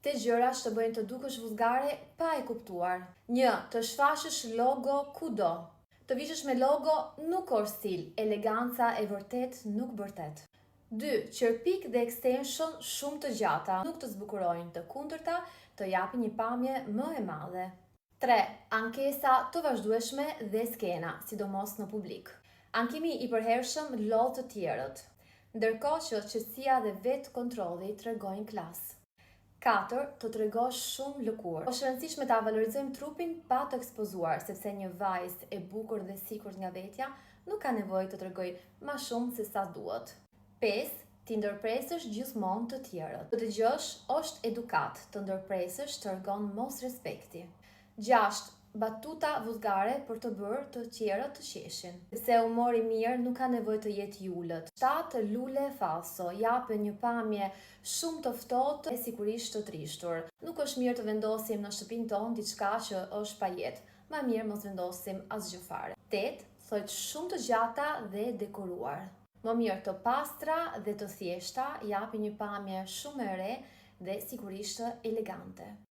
Të gjërash të bëjnë të dukesh vuzgare pa e kuptuar. 1. Të shfashësh logo kudo. Të vishësh me logo nuk ka stil, eleganca e vërtet nuk bërtet. 2. Qërpik dhe extension shumë të gjata nuk të zbukurojnë, të kundërta të japin një pamje më e madhe. 3. Ankesa të vazhdueshme dhe skena, sidomos në publik. Ankimi i përhershëm lodh të tjerët, ndërkohë që qetësia dhe vetë kontrolli tregojnë klasë. 4. Të tregosh shumë lëkurë. Është e rëndësishme ta valorizojmë trupin pa të ekspozuar, sepse një vajzë e bukur dhe sigurt nga vetja nuk ka nevojë të tregojë më shumë se sa duhet. 5. Ti ndërpresësh gjithmonë të tjerët. Të dëgjosh është edukat, të ndërpresësh tregon mos respekti. 6. Batuta vuzgare për të bërë të tjerët të qeshin. Sepse humori mirë nuk ka nevojë të jetë i ulët. 7. Lule falso, japë një pamje shumë të ftohtë e sigurisht të trishtur. Nuk është mirë të vendosim në shtëpinë tonë diçka që është pa jetë. Më mirë mos vendosim asgjë fare. 8. Thojt shumë të gjata dhe dekoruar. Më mirë të pastra dhe të thjeshta, japi një pamje shumë e re dhe sigurisht elegante.